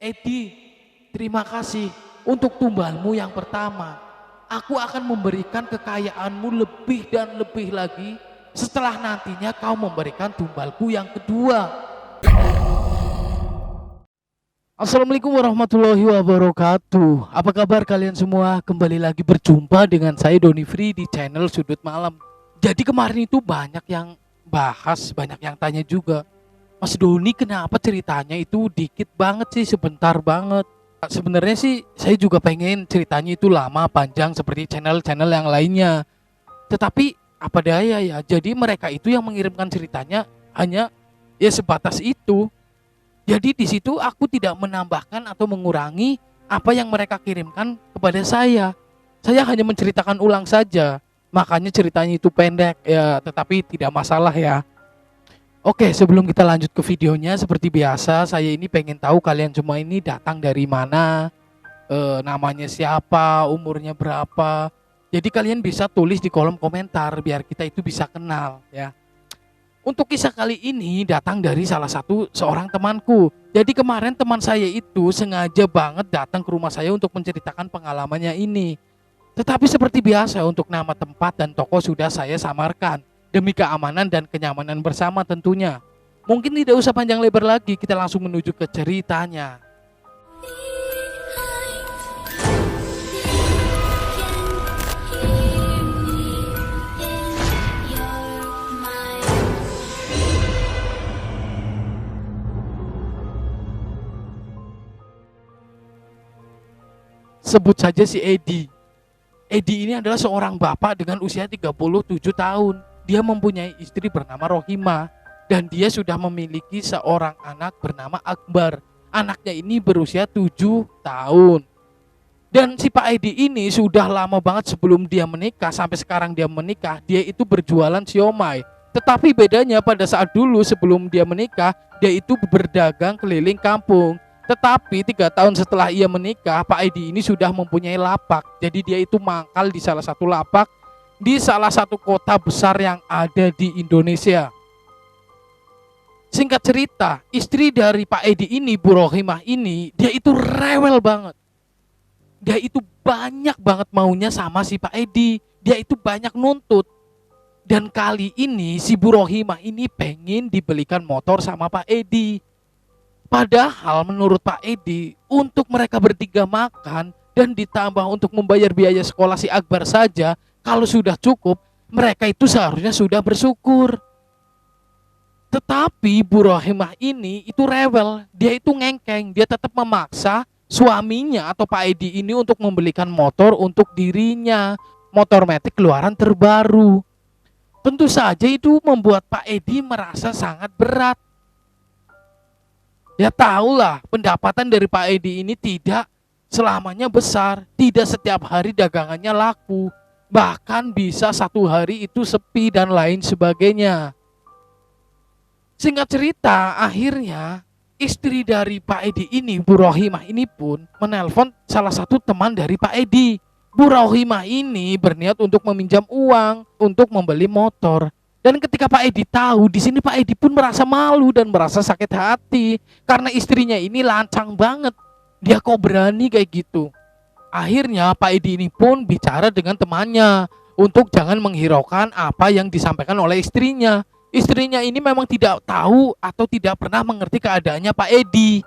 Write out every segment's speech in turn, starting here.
Edi, terima kasih untuk tumbalmu yang pertama. Aku akan memberikan kekayaanmu lebih dan lebih lagi setelah nantinya kau memberikan tumbalku yang kedua. Assalamualaikum warahmatullahi wabarakatuh. Apa kabar kalian semua? Kembali lagi berjumpa dengan saya Doni Free di channel Sudut Malam. Jadi kemarin itu banyak yang bahas, banyak yang tanya juga, Mas Doni kenapa ceritanya itu dikit banget sih, sebentar banget. Sebenarnya sih saya juga pengen ceritanya itu lama panjang seperti channel-channel yang lainnya. Tetapi apa daya ya, jadi mereka itu yang mengirimkan ceritanya hanya ya sebatas itu. Jadi di situ aku tidak menambahkan atau mengurangi apa yang mereka kirimkan kepada saya. Saya hanya menceritakan ulang saja. Makanya ceritanya itu pendek ya, tetapi tidak masalah ya. Oke, sebelum kita lanjut ke videonya, seperti biasa, saya ini pengen tahu kalian semua ini datang dari mana, namanya siapa, umurnya berapa. Jadi kalian bisa tulis di kolom komentar biar kita itu bisa kenal ya. Untuk kisah kali ini datang dari salah satu seorang temanku. Jadi kemarin teman saya itu sengaja banget datang ke rumah saya untuk menceritakan pengalamannya ini. Tetapi seperti biasa untuk nama tempat dan toko sudah saya samarkan demi keamanan dan kenyamanan bersama tentunya. Mungkin tidak usah panjang lebar lagi, kita langsung menuju ke ceritanya. Sebut saja si Edi. Edi ini adalah seorang bapak dengan usia 37 tahun. Dia mempunyai istri bernama Rohimah dan dia sudah memiliki seorang anak bernama Akbar. Anaknya ini berusia 7 tahun. Dan si Pak Edi ini sudah lama banget sebelum dia menikah, sampai sekarang dia menikah, dia itu berjualan siomay. Tetapi bedanya pada saat dulu sebelum dia menikah, dia itu berdagang keliling kampung. Tetapi 3 tahun setelah ia menikah, Pak Edi ini sudah mempunyai lapak. Jadi dia itu mangkal di salah satu lapak di salah satu kota besar yang ada di Indonesia. Singkat cerita, istri dari Pak Edi ini, Bu Rohimah ini, dia itu rewel banget. Dia itu banyak banget maunya sama si Pak Edi. Dia itu banyak nuntut. Dan kali ini si Bu Rohimah ini pengen dibelikan motor sama Pak Edi. Padahal menurut Pak Edi, untuk mereka bertiga makan dan ditambah untuk membayar biaya sekolah si Akbar saja, kalau sudah cukup, mereka itu seharusnya sudah bersyukur. Tetapi Bu Rohimah ini itu rewel, dia itu ngengkeng, dia tetap memaksa suaminya atau Pak Edi ini untuk membelikan motor untuk dirinya, motor metik keluaran terbaru. Tentu saja itu membuat Pak Edi merasa sangat berat. Ya tahulah, pendapatan dari Pak Edi ini tidak selamanya besar, tidak setiap hari dagangannya laku, bahkan bisa satu hari itu sepi dan lain sebagainya. Singkat cerita, akhirnya istri dari Pak Edi ini, Bu Rohimah ini pun menelpon salah satu teman dari Pak Edi. Bu Rohimah ini berniat untuk meminjam uang untuk membeli motor. Dan ketika Pak Edi tahu, di sini Pak Edi pun merasa malu dan merasa sakit hati karena istrinya ini lancang banget. Dia kok berani kayak gitu. Akhirnya Pak Edi ini pun bicara dengan temannya untuk jangan menghiraukan apa yang disampaikan oleh istrinya. Istrinya ini memang tidak tahu atau tidak pernah mengerti keadaannya Pak Edi.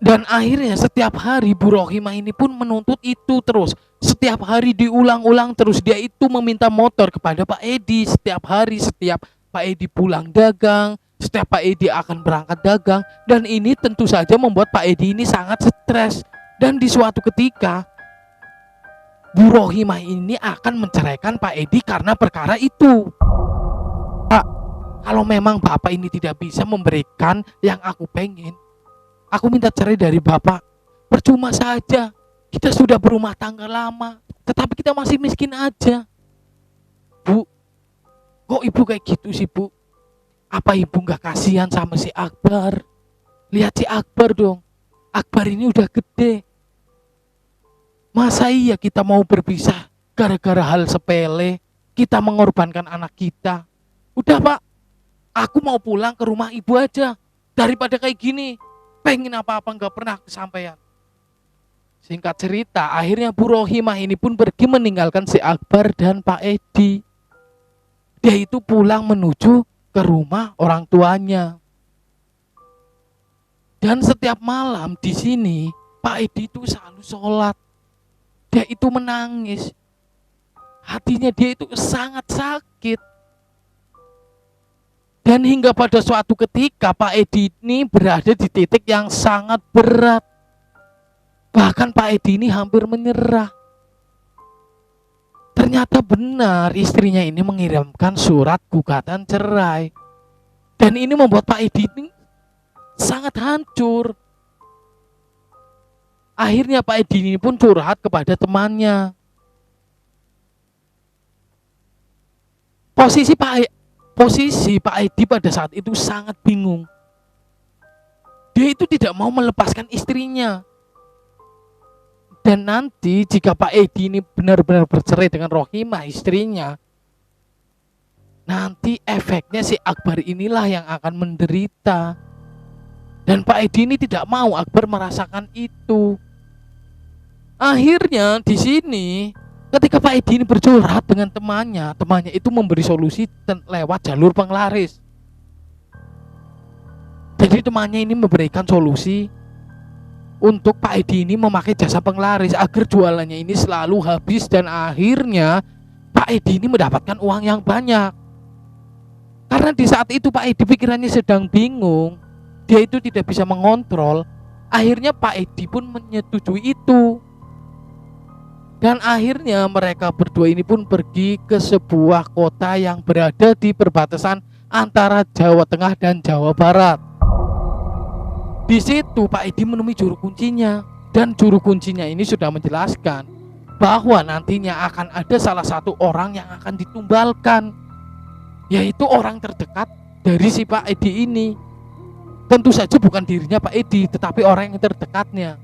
Dan akhirnya setiap hari Bu Rohimah ini pun menuntut itu terus. Setiap hari diulang-ulang terus. Dia itu meminta motor kepada Pak Edi setiap hari. Setiap Pak Edi pulang dagang, setiap Pak Edi akan berangkat dagang. Dan ini tentu saja membuat Pak Edi ini sangat stres. Dan di suatu ketika Bu Rohimah ini akan menceraikan Pak Edi karena perkara itu. Pak, kalau memang Bapak ini tidak bisa memberikan yang aku pengen, aku minta cerai dari Bapak. Percuma saja. Kita sudah berumah tangga lama, tetapi kita masih miskin aja. Bu, kok ibu kayak gitu sih bu? Apa ibu gak kasihan sama si Akbar? Lihat si Akbar dong. Akbar ini udah gede. Masa iya kita mau berpisah gara-gara hal sepele? Kita mengorbankan anak kita. Udah pak, aku mau pulang ke rumah ibu aja. Daripada kayak gini, pengen apa-apa nggak pernah kesampaian. Singkat cerita, akhirnya Bu Rohimah ini pun pergi meninggalkan si Akbar dan Pak Edi. Dia itu pulang menuju ke rumah orang tuanya. Dan setiap malam di sini, Pak Edi itu selalu sholat. Dia itu menangis. Hatinya dia itu sangat sakit. Dan hingga pada suatu ketika Pak Edi ini berada di titik yang sangat berat. Bahkan Pak Edi ini hampir menyerah. Ternyata benar istrinya ini mengirimkan surat gugatan cerai. Dan ini membuat Pak Edi ini sangat hancur. Akhirnya Pak Edi ini pun curhat kepada temannya. Posisi Pak Edi pada saat itu sangat bingung. Dia itu tidak mau melepaskan istrinya. Dan nanti jika Pak Edi ini benar-benar bercerai dengan Rohimah istrinya, nanti efeknya si Akbar inilah yang akan menderita. Dan Pak Edi ini tidak mau Akbar merasakan itu. Akhirnya di sini ketika Pak Edi ini bercurhat dengan temannya itu memberi solusi lewat jalur penglaris. Jadi temannya ini memberikan solusi untuk Pak Edi ini memakai jasa penglaris agar jualannya ini selalu habis, dan akhirnya Pak Edi ini mendapatkan uang yang banyak. Karena di saat itu Pak Edi pikirannya sedang bingung, dia itu tidak bisa mengontrol. Akhirnya Pak Edi pun menyetujui itu. Dan akhirnya mereka berdua ini pun pergi ke sebuah kota yang berada di perbatasan antara Jawa Tengah dan Jawa Barat. Di situ Pak Edi menemui juru kuncinya, dan juru kuncinya ini sudah menjelaskan bahwa nantinya akan ada salah satu orang yang akan ditumbalkan, yaitu orang terdekat dari si Pak Edi ini. Tentu saja bukan dirinya Pak Edi, tetapi orang yang terdekatnya.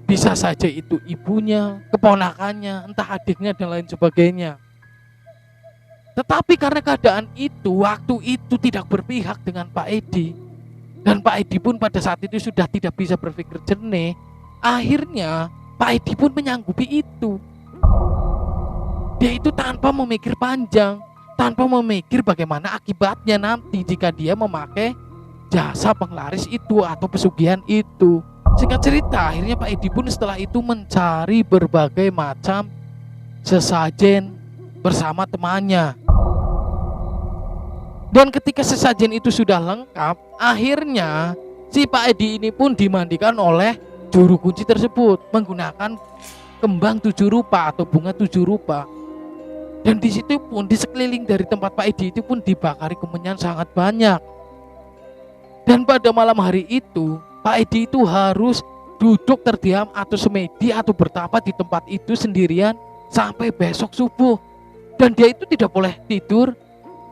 Bisa saja itu ibunya, keponakannya, entah adiknya dan lain sebagainya. Tetapi karena keadaan itu, waktu itu tidak berpihak dengan Pak Edi, dan Pak Edi pun pada saat itu sudah tidak bisa berpikir jernih. Akhirnya Pak Edi pun menyanggupi itu. Dia itu tanpa memikir panjang, tanpa memikir bagaimana akibatnya nanti jika dia memakai jasa penglaris itu atau pesugihan itu. Singkat cerita, akhirnya Pak Edi pun setelah itu mencari berbagai macam sesajen bersama temannya. Dan ketika sesajen itu sudah lengkap, akhirnya si Pak Edi ini pun dimandikan oleh juru kunci tersebut menggunakan kembang 7 rupa atau bunga 7 rupa. Dan di situ pun di sekeliling dari tempat Pak Edi itu pun dibakari kemenyan sangat banyak. Dan pada malam hari itu Pak Edi itu harus duduk terdiam atau semedi atau bertapa di tempat itu sendirian sampai besok subuh. Dan dia itu tidak boleh tidur,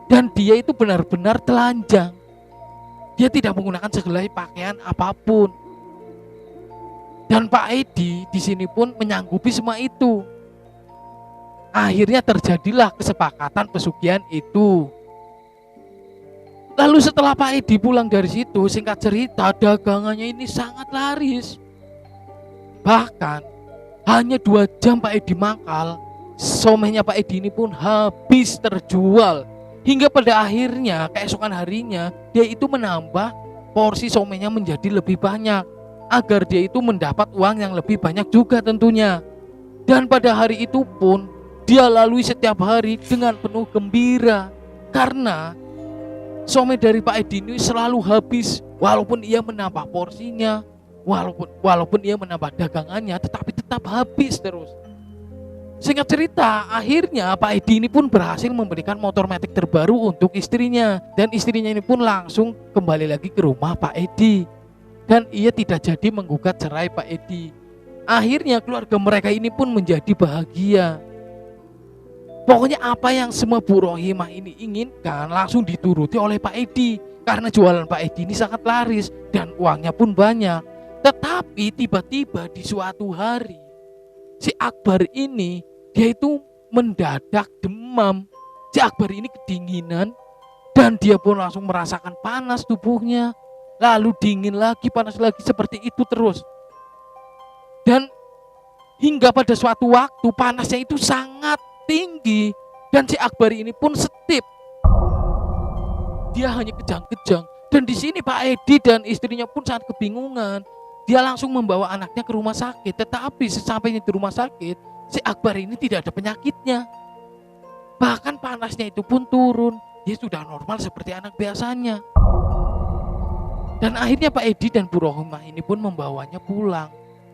dan dia itu benar-benar telanjang. Dia tidak menggunakan sehelai pakaian apapun. Dan Pak Edi di sini pun menyanggupi semua itu. Akhirnya terjadilah kesepakatan pesugihan itu. Lalu setelah Pak Edi pulang dari situ, singkat cerita dagangannya ini sangat laris. Bahkan hanya 2 jam Pak Edi mangkal, somenya Pak Edi ini pun habis terjual. Hingga pada akhirnya keesokan harinya dia itu menambah porsi somenya menjadi lebih banyak, agar dia itu mendapat uang yang lebih banyak juga tentunya. Dan pada hari itu pun dia lalui setiap hari dengan penuh gembira, karena some dari Pak Edi ini selalu habis. Walaupun ia menambah porsinya, walaupun ia menambah dagangannya, tetapi tetap habis terus. Singkat cerita, akhirnya Pak Edi ini pun berhasil memberikan motor matic terbaru untuk istrinya. Dan istrinya ini pun langsung kembali lagi ke rumah Pak Edi. Dan ia tidak jadi menggugat cerai Pak Edi. Akhirnya keluarga mereka ini pun menjadi bahagia. Pokoknya apa yang semua Bu Rohimah ini inginkan langsung dituruti oleh Pak Edi, karena jualan Pak Edi ini sangat laris dan uangnya pun banyak. Tetapi tiba-tiba di suatu hari si Akbar ini dia itu mendadak demam. Si Akbar ini kedinginan dan dia pun langsung merasakan panas tubuhnya. lalu dingin lagi, panas lagi, seperti itu terus. Dan hingga pada suatu waktu panasnya itu sangat tinggi dan si Akbar ini pun setip. Dia hanya kejang-kejang. Dan di sini Pak Edi dan istrinya pun sangat kebingungan. Dia langsung membawa anaknya ke rumah sakit. Tetapi sesampainya di rumah sakit, si Akbar ini tidak ada penyakitnya. Bahkan panasnya itu pun turun. Dia sudah normal seperti anak biasanya. Dan akhirnya Pak Edi dan Bu Rohimah ini pun membawanya pulang.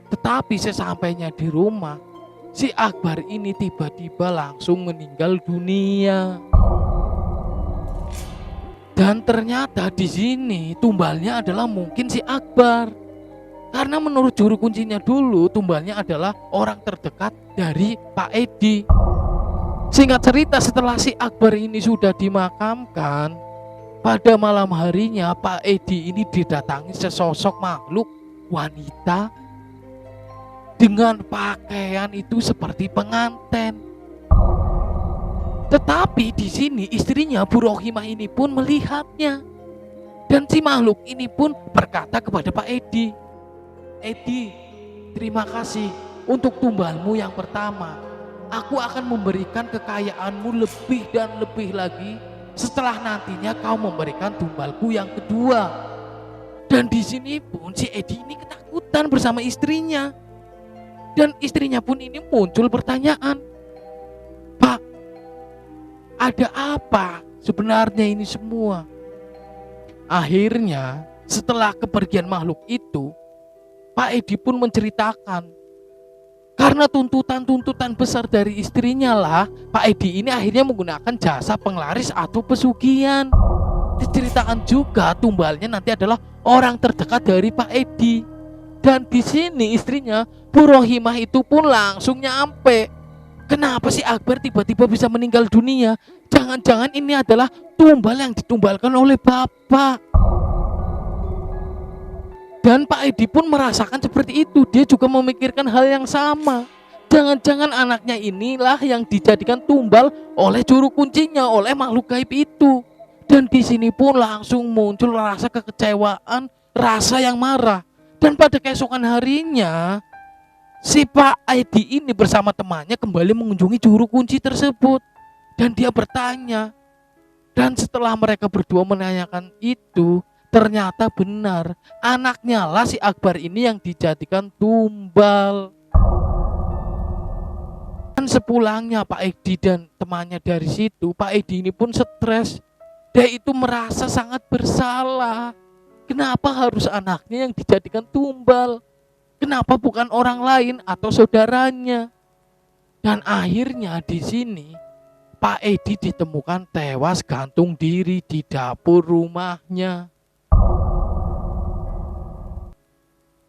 Tetapi sesampainya di rumah, si Akbar ini tiba-tiba langsung meninggal dunia. Dan ternyata di sini tumbalnya adalah mungkin si Akbar. Karena menurut juru kuncinya dulu, tumbalnya adalah orang terdekat dari Pak Edi. Singkat cerita, setelah si Akbar ini sudah dimakamkan, pada malam harinya Pak Edi ini didatangi sesosok makhluk wanita dengan pakaian itu seperti pengantin. Tetapi di sini istrinya Bu Rohimah ini pun melihatnya. Dan si makhluk ini pun berkata kepada Pak Edi, "Edi, terima kasih untuk tumbalmu yang pertama. Aku akan memberikan kekayaanmu lebih dan lebih lagi setelah nantinya kau memberikan tumbalku yang kedua." Dan di sini pun si Edi ini ketakutan bersama istrinya. Dan istrinya pun ini muncul pertanyaan, "Pak, ada apa sebenarnya ini semua?" Akhirnya setelah kepergian makhluk itu, Pak Edi pun menceritakan, karena tuntutan-tuntutan besar dari istrinya lah, Pak Edi ini akhirnya menggunakan jasa penglaris atau pesugihan. Diceritakan juga tumbalnya nanti adalah orang terdekat dari Pak Edi. Dan di sini istrinya Bu Rohimah itu pun langsung nyampe. Kenapa sih Akbar tiba-tiba bisa meninggal dunia? Jangan-jangan ini adalah tumbal yang ditumbalkan oleh Bapak. Dan Pak Edi pun merasakan seperti itu. Dia juga memikirkan hal yang sama. Jangan-jangan anaknya inilah yang dijadikan tumbal oleh juru kuncinya, oleh makhluk gaib itu. Dan di sini pun langsung muncul rasa kekecewaan, rasa yang marah. Dan pada keesokan harinya, si Pak Edi ini bersama temannya kembali mengunjungi juru kunci tersebut. Dan dia bertanya. Dan setelah mereka berdua menanyakan itu, ternyata benar, anaknya lah si Akbar ini yang dijadikan tumbal. Dan sepulangnya Pak Edi dan temannya dari situ, Pak Edi ini pun stres. Dia itu merasa sangat bersalah. Kenapa harus anaknya yang dijadikan tumbal? Kenapa bukan orang lain atau saudaranya? Dan akhirnya di sini Pak Edi ditemukan tewas gantung diri di dapur rumahnya.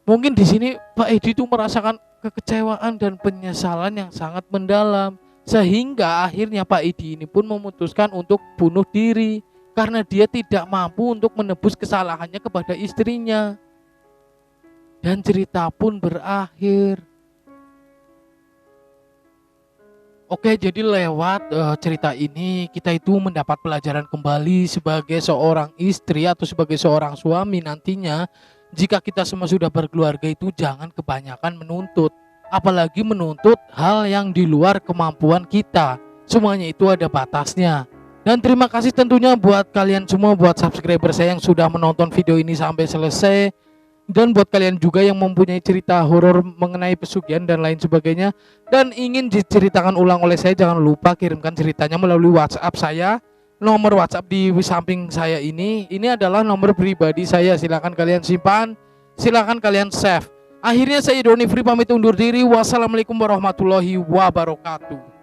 Mungkin di sini Pak Edi itu merasakan kekecewaan dan penyesalan yang sangat mendalam, sehingga akhirnya Pak Edi ini pun memutuskan untuk bunuh diri karena dia tidak mampu untuk menebus kesalahannya kepada istrinya. Dan cerita pun berakhir. Oke, jadi lewat cerita ini kita itu mendapat pelajaran kembali sebagai seorang istri atau sebagai seorang suami nantinya. Jika kita semua sudah berkeluarga itu jangan kebanyakan menuntut, apalagi menuntut hal yang di luar kemampuan kita. Semuanya itu ada batasnya. Dan terima kasih tentunya buat kalian semua, buat subscriber saya yang sudah menonton video ini sampai selesai. Dan buat kalian juga yang mempunyai cerita horor mengenai pesugihan dan lain sebagainya dan ingin diceritakan ulang oleh saya, jangan lupa kirimkan ceritanya melalui WhatsApp saya. Nomor WhatsApp di samping saya ini adalah nomor pribadi saya. Silahkan kalian simpan, silahkan kalian save. Akhirnya saya Doni Free pamit undur diri. Wassalamualaikum warahmatullahi wabarakatuh.